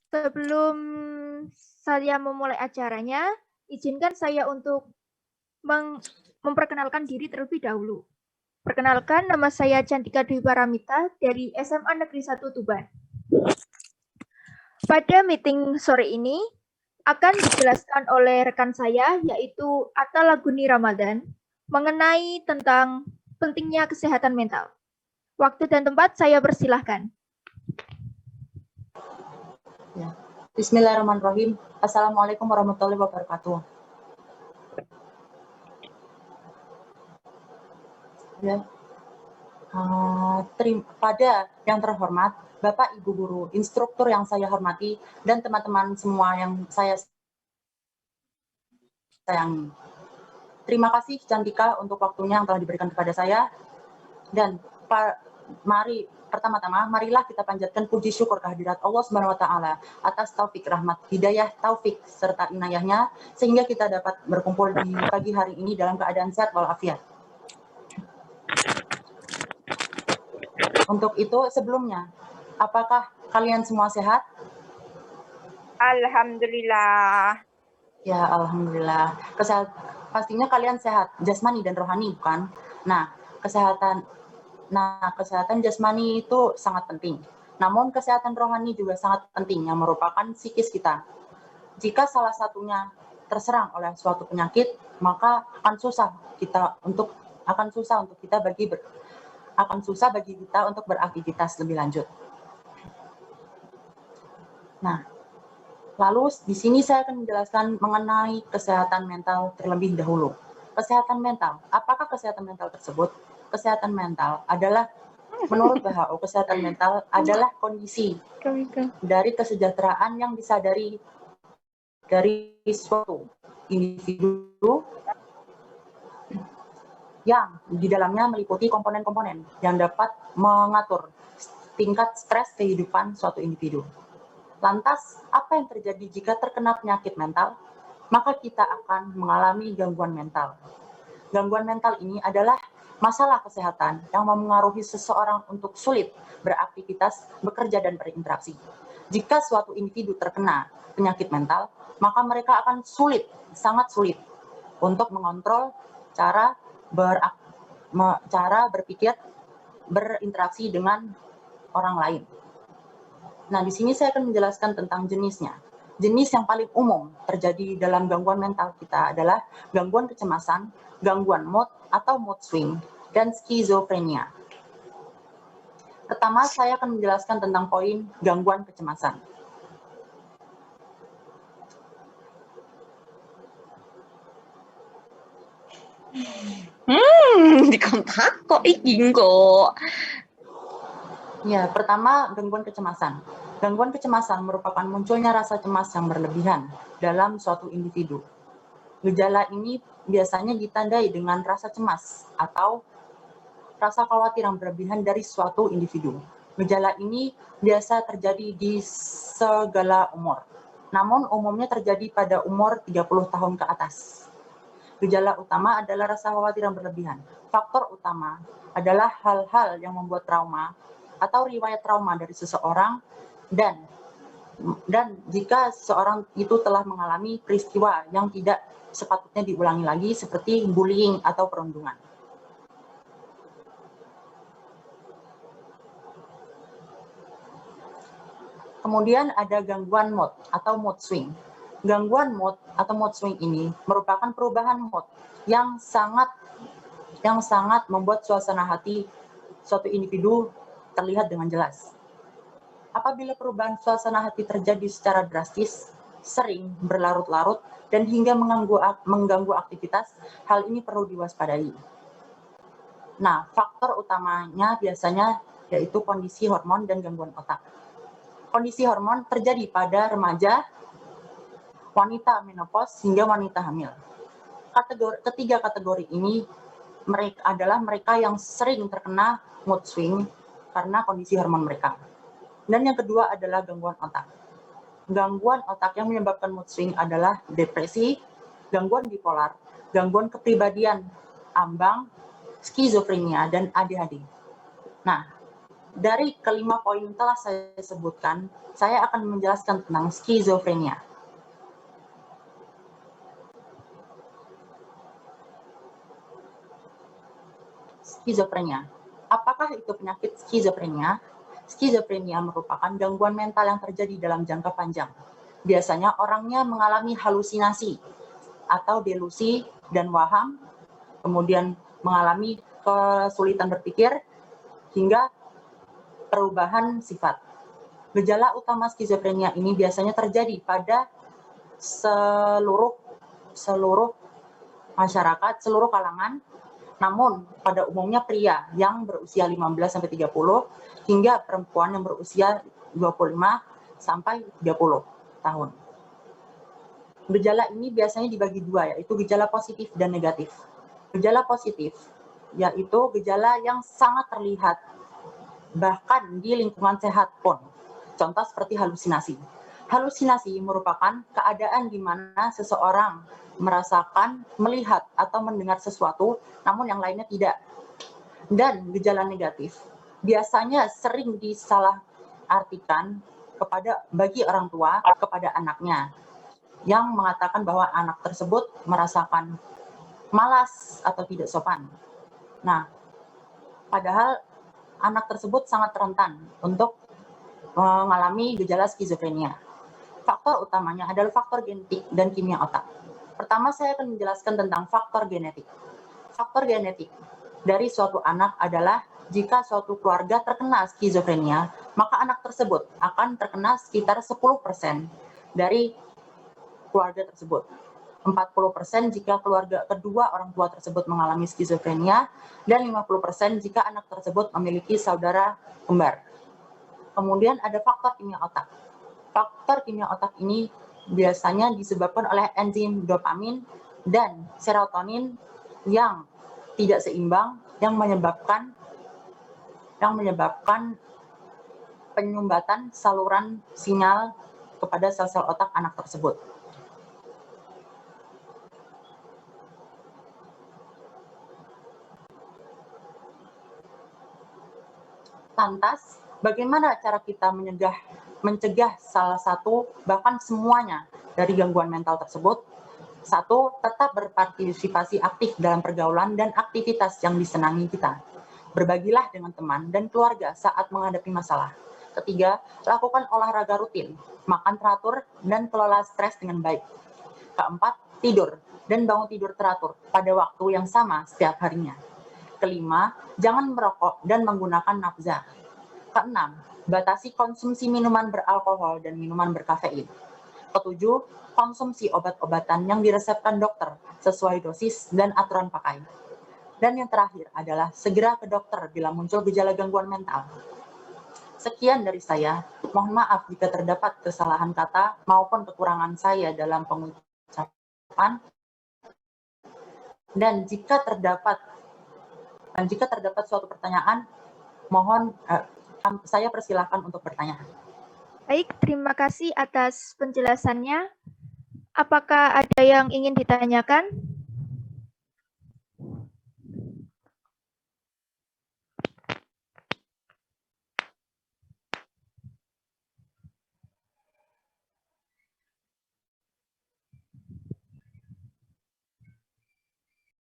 Sebelum saya memulai acaranya, izinkan saya untuk memperkenalkan diri terlebih dahulu. Perkenalkan, nama saya Cantika Dwi Paramita dari SMA Negeri 1 Tuban. Pada meeting sore ini akan dijelaskan oleh rekan saya, yaitu Atta Laguni Ramadan, mengenai tentang pentingnya kesehatan mental. Waktu dan tempat saya persilahkan. Ya. Bismillahirrahmanirrahim. Assalamualaikum warahmatullahi wabarakatuh. Ya. Pada yang terhormat, Bapak Ibu Guru, instruktur yang saya hormati, dan teman-teman semua yang saya sayangi. Terima kasih Cantika untuk waktunya yang telah diberikan kepada saya. Dan pertama-tama, marilah kita panjatkan puji syukur kehadirat Allah Subhanahu wa Ta'ala atas taufik, rahmat, hidayah, taufik, serta inayahnya, sehingga kita dapat berkumpul di pagi hari ini dalam keadaan sehat walafiat. Untuk itu, sebelumnya, apakah kalian semua sehat? Alhamdulillah. Ya, alhamdulillah. Pastinya kalian sehat, jasmani dan rohani, bukan? Nah, kesehatan jasmani itu sangat penting. Namun kesehatan rohani juga sangat penting, yang merupakan psikis kita. Jika salah satunya terserang oleh suatu penyakit, maka akan susah bagi kita untuk beraktivitas lebih lanjut. Nah, lalu di sini saya akan menjelaskan mengenai kesehatan mental terlebih dahulu. Kesehatan mental, apakah kesehatan mental tersebut? Kesehatan mental adalah, menurut WHO, kesehatan mental adalah kondisi dari kesejahteraan yang disadari dari suatu individu yang di dalamnya meliputi komponen-komponen yang dapat mengatur tingkat stres kehidupan suatu individu. Lantas, apa yang terjadi jika terkena penyakit mental? Maka kita akan mengalami gangguan mental. Gangguan mental ini adalah masalah kesehatan yang memengaruhi seseorang untuk sulit beraktivitas, bekerja, dan berinteraksi. Jika suatu individu terkena penyakit mental, maka mereka akan sangat sulit untuk mengontrol cara berpikir, berinteraksi dengan orang lain. Nah, di sini saya akan menjelaskan tentang jenisnya. Jenis yang paling umum terjadi dalam gangguan mental kita adalah gangguan kecemasan, gangguan mood atau mood swing, dan skizofrenia. Pertama, saya akan menjelaskan tentang poin gangguan kecemasan. Di kontak kok ingin kok. Ya, pertama gangguan kecemasan. Gangguan kecemasan merupakan munculnya rasa cemas yang berlebihan dalam suatu individu. Gejala ini biasanya ditandai dengan rasa cemas atau rasa khawatir yang berlebihan dari suatu individu. Gejala ini biasa terjadi di segala umur, namun umumnya terjadi pada umur 30 tahun ke atas. Gejala utama adalah rasa khawatir yang berlebihan. Faktor utama adalah hal-hal yang membuat trauma atau riwayat trauma dari seseorang, dan jika seseorang itu telah mengalami peristiwa yang tidak sepatutnya diulangi lagi, seperti bullying atau perundungan. Kemudian ada gangguan mood atau mood swing. Gangguan mood atau mood swing ini merupakan perubahan mood yang sangat membuat suasana hati suatu individu terlihat dengan jelas. Apabila perubahan suasana hati terjadi secara drastis, sering, berlarut-larut, dan hingga mengganggu aktivitas, hal ini perlu diwaspadai. Nah, faktor utamanya biasanya yaitu kondisi hormon dan gangguan otak. Kondisi hormon terjadi pada remaja, wanita menopause, hingga wanita hamil. Ketiga kategori ini adalah mereka yang sering terkena mood swing karena kondisi hormon mereka. Dan yang kedua adalah gangguan otak. Gangguan otak yang menyebabkan mood swing adalah depresi, gangguan bipolar, gangguan kepribadian ambang, skizofrenia, dan ADHD. Nah, dari kelima poin yang telah saya sebutkan, saya akan menjelaskan tentang skizofrenia. Skizofrenia. Apakah itu penyakit skizofrenia? Skizofrenia merupakan gangguan mental yang terjadi dalam jangka panjang. Biasanya orangnya mengalami halusinasi atau delusi dan waham, kemudian mengalami kesulitan berpikir, hingga perubahan sifat. Gejala utama skizofrenia ini biasanya terjadi pada seluruh masyarakat, seluruh kalangan, namun pada umumnya pria yang berusia 15-30 hingga perempuan yang berusia 25 sampai 30 tahun. Gejala ini biasanya dibagi dua, yaitu gejala positif dan negatif. Gejala positif yaitu gejala yang sangat terlihat bahkan di lingkungan sehat pun. Contoh seperti halusinasi. Halusinasi merupakan keadaan di mana seseorang merasakan, melihat, atau mendengar sesuatu, namun yang lainnya tidak. Dan gejala negatif biasanya sering disalahartikan bagi orang tua kepada anaknya, yang mengatakan bahwa anak tersebut merasakan malas atau tidak sopan. Nah, padahal anak tersebut sangat rentan untuk mengalami gejala skizofrenia. Faktor utamanya adalah faktor genetik dan kimia otak. Pertama, saya akan menjelaskan tentang faktor genetik. Faktor genetik dari suatu anak adalah jika suatu keluarga terkena skizofrenia, maka anak tersebut akan terkena sekitar 10% dari keluarga tersebut. 40% jika keluarga kedua orang tua tersebut mengalami skizofrenia, dan 50% jika anak tersebut memiliki saudara kembar. Kemudian ada faktor kimia otak. Faktor kimia otak ini biasanya disebabkan oleh enzim dopamin dan serotonin yang tidak seimbang, yang menyebabkan penyumbatan saluran sinyal kepada sel-sel otak anak tersebut. Lantas, bagaimana cara kita mencegah salah satu, bahkan semuanya dari gangguan mental tersebut? Satu, tetap berpartisipasi aktif dalam pergaulan dan aktivitas yang disenangi kita. Berbagilah dengan teman dan keluarga saat menghadapi masalah. Ketiga, lakukan olahraga rutin, makan teratur, dan kelola stres dengan baik. Keempat, tidur dan bangun tidur teratur pada waktu yang sama setiap harinya. Kelima, jangan merokok dan menggunakan nafza. Keenam, batasi konsumsi minuman beralkohol dan minuman berkafein. Ketujuh, konsumsi obat-obatan yang diresepkan dokter sesuai dosis dan aturan pakai. Dan yang terakhir adalah segera ke dokter bila muncul gejala gangguan mental. Sekian dari saya. Mohon maaf jika terdapat kesalahan kata maupun kekurangan saya dalam pengucapan. Dan jika terdapat suatu pertanyaan, mohon saya persilahkan untuk bertanya. Baik, terima kasih atas penjelasannya. Apakah ada yang ingin ditanyakan?